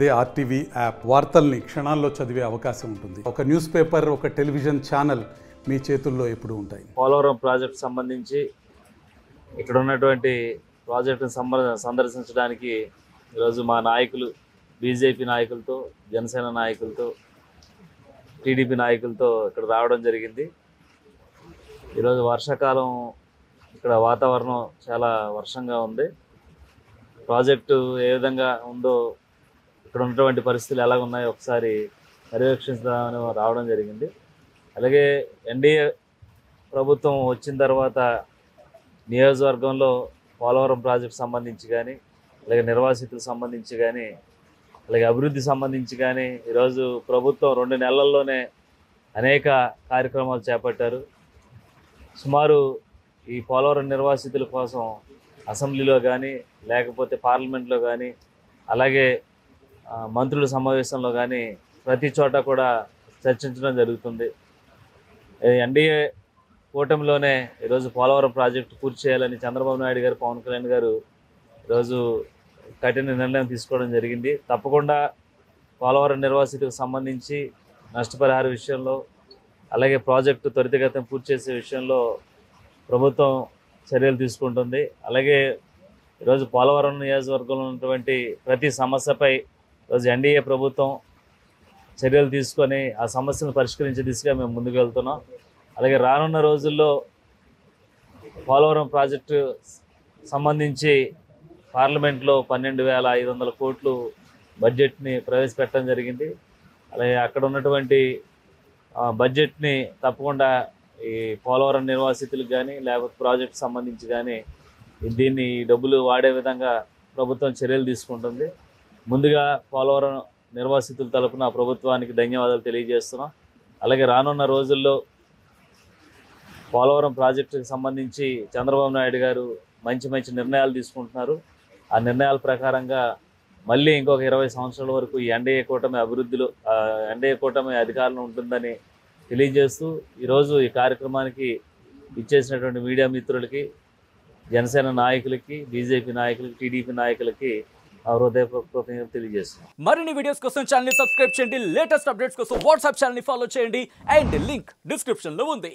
అదే RTV app వార్తల్ని క్షణాల్లో చదివే అవకాశం ఉంటుంది. ఒక న్యూస్ పేపర్, ఒక టెలివిజన్ ఛానల్ మీ చేతుల్లో ఎప్పుడూ ఉంటాయి. పోలవరం ప్రాజెక్ట్ సంబంధించి ఇక్కడ ఉన్నటువంటి ప్రాజెక్టును సందర్శించడానికి ఈరోజు మా నాయకులు, బీజేపీ నాయకులతో, జనసేన నాయకులతో, టీడీపీ నాయకులతో ఇక్కడ రావడం జరిగింది. ఈరోజు వర్షాకాలం, ఇక్కడ వాతావరణం చాలా వర్షంగా ఉంది. ప్రాజెక్టు ఏ విధంగా ఉందో, ఇక్కడ ఉన్నటువంటి పరిస్థితులు ఎలా ఉన్నాయో ఒకసారి పర్యవేక్షించడానికి రావడం జరిగింది. అలాగే ఎన్డీఏ ప్రభుత్వం వచ్చిన తర్వాత నియోజకవర్గంలో పోలవరం ప్రాజెక్టు సంబంధించి కానీ, అలాగే నిర్వాసితులకు సంబంధించి కానీ, అలాగే అభివృద్ధి సంబంధించి కానీ ఈరోజు ప్రభుత్వం 2 నెలల్లోనే అనేక కార్యక్రమాలు చేపట్టారు. సుమారు ఈ పోలవరం నిర్వాసితుల కోసం అసెంబ్లీలో కానీ, లేకపోతే పార్లమెంట్లో కానీ, అలాగే మంత్రుల సమావేశంలో కానీ ప్రతి చోట కూడా చర్చించడం జరుగుతుంది. ఎన్డీఏ కూటమిలోనే ఈరోజు పోలవరం ప్రాజెక్టు పూర్తి చేయాలని చంద్రబాబు నాయుడు గారు, పవన్ కళ్యాణ్ గారు ఈరోజు కఠిన నిర్ణయం తీసుకోవడం జరిగింది. తప్పకుండా పోలవరం నిర్వాసితులకు సంబంధించి నష్టపరిహార విషయంలో, అలాగే ప్రాజెక్టు త్వరితగతిన పూర్తి చేసే విషయంలో ప్రభుత్వం చర్యలు తీసుకుంటుంది. అలాగే ఈరోజు పోలవరం నియోజకవర్గంలో ఉన్నటువంటి ప్రతి సమస్యపై ఈరోజు ఎన్డీఏ ప్రభుత్వం చర్యలు తీసుకొని ఆ సమస్యను పరిష్కరించే దిశగా మేము ముందుకు వెళ్తున్నాం. అలాగే రానున్న రోజుల్లో పోలవరం ప్రాజెక్టు సంబంధించి పార్లమెంట్లో 12,500 కోట్లు బడ్జెట్ని ప్రవేశపెట్టడం జరిగింది. అలాగే అక్కడ ఉన్నటువంటి బడ్జెట్ని తప్పకుండా ఈ పోలవరం నిర్వాసితులకు కానీ, లేకపోతే ప్రాజెక్టు సంబంధించి కానీ దీన్ని డబ్బులు వాడే విధంగా ప్రభుత్వం చర్యలు తీసుకుంటుంది. ముందుగా పోలవరం నిర్వాసితుల తరపున ప్రభుత్వానికి ధన్యవాదాలు తెలియజేస్తున్నాం. అలాగే రానున్న రోజుల్లో పోలవరం ప్రాజెక్టుకి సంబంధించి చంద్రబాబు నాయుడు గారు మంచి నిర్ణయాలు తీసుకుంటున్నారు. ఆ నిర్ణయాల ప్రకారంగా మళ్ళీ ఇంకొక 20 సంవత్సరాల వరకు ఈ ఎన్డీఏ కూటమి అధికారంలో ఉంటుందని తెలియజేస్తూ ఈరోజు ఈ కార్యక్రమానికి ఇచ్చేసినటువంటి మీడియా మిత్రులకి, జనసేన నాయకులకి, బీజేపీ నాయకులకి, టీడీపీ నాయకులకి హృదయపూర్వక తెలియజేస్తున్నాం. మరిన్ని వీడియోస్ కోసం ఛానల్ ని సబ్స్క్రైబ్ చేయండి. లేటెస్ట్ అప్డేట్స్ కోసం వాట్సాప్ ఛానల్ ని ఫాలో చేయండి. అండ్ లింక్ డిస్క్రిప్షన్ లో ఉంది.